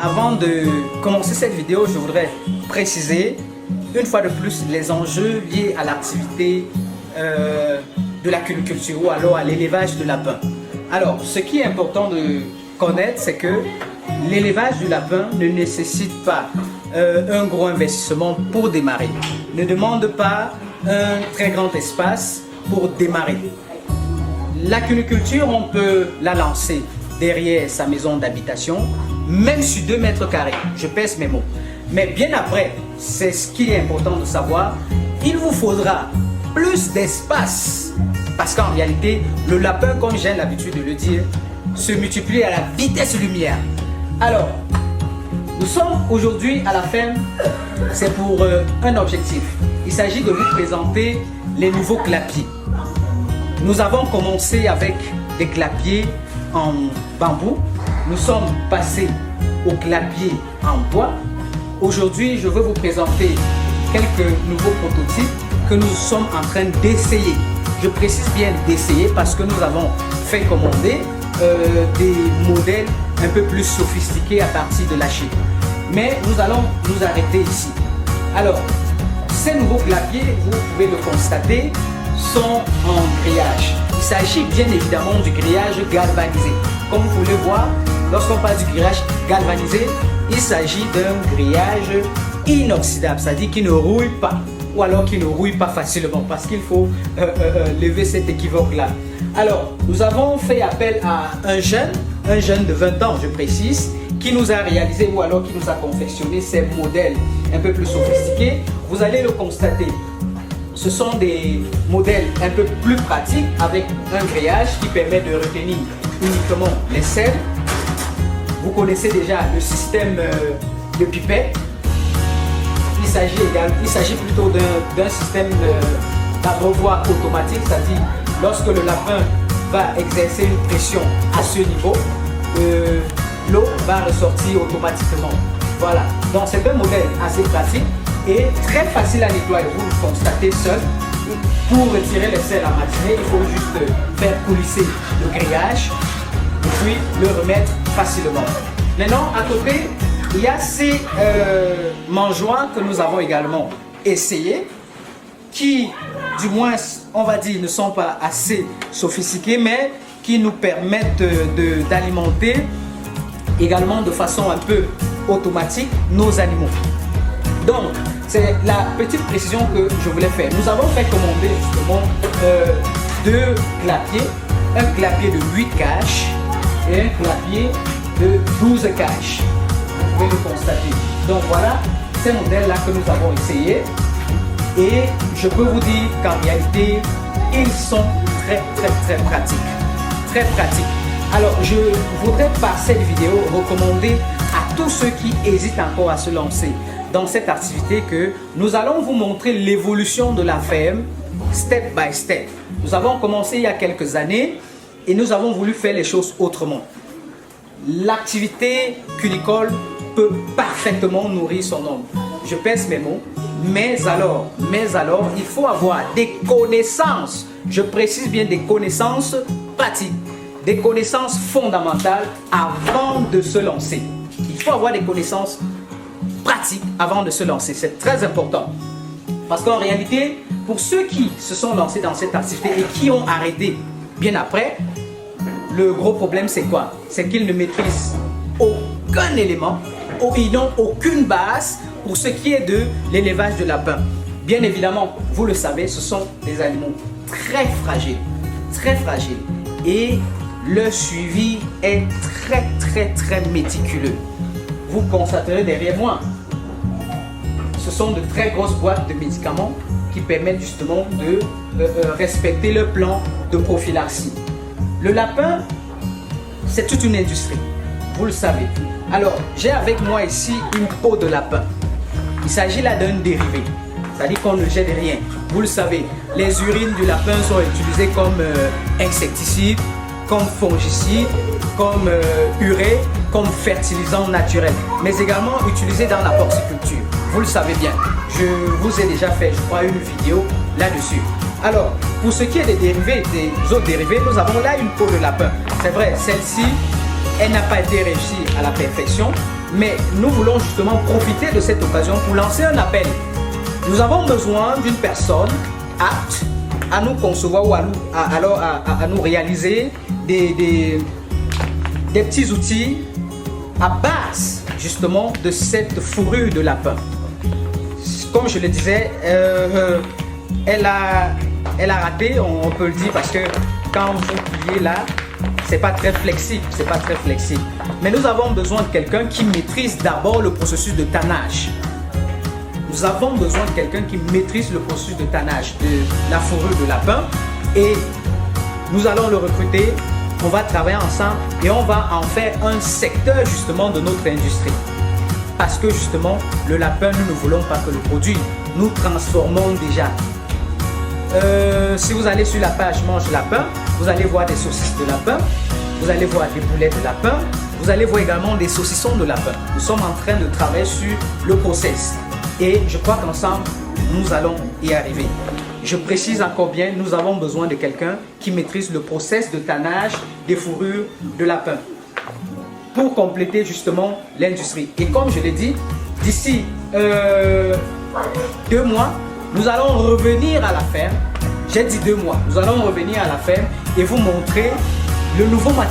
Avant de commencer cette vidéo, je voudrais préciser une fois de plus les enjeux liés à l'activité de l'aquiliculture ou alors à l'élevage de lapins. Alors, ce qui est important de connaître, c'est que l'élevage du lapin ne nécessite pas un gros investissement pour démarrer, ne demande pas un très grand espace pour démarrer. L'aquiliculture, on peut la lancer derrière sa maison d'habitation, même sur 2 mètres carrés, je pèse mes mots. Mais bien après, c'est ce qui est important de savoir, il vous faudra plus d'espace. Parce qu'en réalité, le lapin, comme j'ai l'habitude de le dire, se multiplie à la vitesse lumière. Alors, nous sommes aujourd'hui à la ferme, c'est pour un objectif. Il s'agit de vous présenter les nouveaux clapiers. Nous avons commencé avec des clapiers en bambou. Nous sommes passés aux clapiers en bois. Aujourd'hui, je veux vous présenter quelques nouveaux prototypes que nous sommes en train d'essayer. Je précise bien d'essayer parce que nous avons fait commander des modèles un peu plus sophistiqués à partir de la Chine. Mais nous allons nous arrêter ici. Alors, ces nouveaux clapiers, vous pouvez le constater, sont en grillage. Il s'agit bien évidemment du grillage galvanisé. Comme vous pouvez voir, lorsqu'on parle du grillage galvanisé, il s'agit d'un grillage inoxydable, c'est-à-dire qui ne rouille pas, ou alors qui ne rouille pas facilement, parce qu'il faut lever cet équivoque-là. Alors, nous avons fait appel à un jeune de 20 ans, je précise, qui nous a réalisé ou alors qui nous a confectionné ces modèles un peu plus sophistiqués. Vous allez le constater. Ce sont des modèles un peu plus pratiques avec un grillage qui permet de retenir uniquement les sels. Vous connaissez déjà le système de pipette. Il s'agit plutôt d'un système d'abreuvoir automatique, c'est-à-dire lorsque le lapin va exercer une pression à ce niveau, l'eau va ressortir automatiquement. Voilà, donc c'est un modèle assez pratique et très facile à nettoyer. Vous le constatez seul. Pour retirer les sels en matinée, il faut juste faire coulisser le grillage et puis le remettre facilement. Maintenant, à côté, il y a ces mangeoires que nous avons également essayés, qui, du moins, on va dire, ne sont pas assez sophistiqués, mais qui nous permettent d'alimenter également de façon un peu automatique nos animaux. Donc, c'est la petite précision que je voulais faire. Nous avons fait commander justement 2 clapiers, un clapier de 8 caches et un clapier de 12 caches. Vous pouvez le constater. Donc voilà, ces modèles-là que nous avons essayés. Et je peux vous dire qu'en réalité, ils sont très pratiques. Très pratiques. Alors, je voudrais par cette vidéo recommander à tous ceux qui hésitent encore à se lancer dans cette activité que nous allons vous montrer l'évolution de la ferme step by step. Nous avons commencé il y a quelques années et nous avons voulu faire les choses autrement. L'activité cunicole peut parfaitement nourrir son homme. Je pèse mes mots, mais alors, il faut avoir des connaissances, je précise bien des connaissances pratiques, des connaissances fondamentales avant de se lancer. Il faut avoir des connaissances pratiques avant de se lancer, c'est très important. Parce qu'en réalité, pour ceux qui se sont lancés dans cette activité et qui ont arrêté bien après, le gros problème c'est quoi? C'est qu'ils ne maîtrisent aucun élément, ils n'ont aucune base pour ce qui est de l'élevage de lapins. Bien évidemment, vous le savez, ce sont des animaux très fragiles et le suivi est très méticuleux. Vous constaterez derrière moi, ce sont de très grosses boîtes de médicaments qui permettent justement de respecter le plan de prophylaxie. Le lapin, c'est toute une industrie, vous le savez. Alors, j'ai avec moi ici une peau de lapin. Il s'agit là d'un dérivé, c'est-à-dire qu'on ne jette rien. Vous le savez, les urines du lapin sont utilisées comme insecticides, comme fongicides, comme urée, comme fertilisant naturel, mais également utilisées dans la porciculture. Vous le savez bien, je vous ai déjà fait, je crois, une vidéo là-dessus. Alors, pour ce qui est des dérivés, des autres dérivés, nous avons là une peau de lapin. C'est vrai, celle-ci, elle n'a pas été réussie à la perfection, Mais nous voulons justement profiter de cette occasion pour lancer un appel. Nous avons besoin d'une personne apte à nous concevoir ou à nous réaliser des petits outils à base justement de cette fourrure de lapin. Comme je le disais, elle a raté, on peut le dire, parce que quand vous pliez là, c'est pas très flexible, Mais nous avons besoin de quelqu'un qui maîtrise d'abord le processus de tannage. Nous avons besoin de quelqu'un qui maîtrise le processus de tannage de la fourrure de lapin, et nous allons le recruter. On va travailler ensemble et on va en faire un secteur justement de notre industrie. Parce que justement, le lapin, nous ne voulons pas que le produit, nous transformons déjà. Si vous allez sur la page Mange Lapin, vous allez voir des saucisses de lapin, vous allez voir des boulets de lapin, vous allez voir également des saucissons de lapin. Nous sommes en train de travailler sur le process et je crois qu'ensemble, nous allons y arriver. Je précise encore bien, nous avons besoin de quelqu'un qui maîtrise le process de tannage des fourrures de lapin pour compléter justement l'industrie. Et comme je l'ai dit, d'ici 2 mois, nous allons revenir à la ferme. J'ai dit 2 mois. Nous allons revenir à la ferme et vous montrer le nouveau matériel.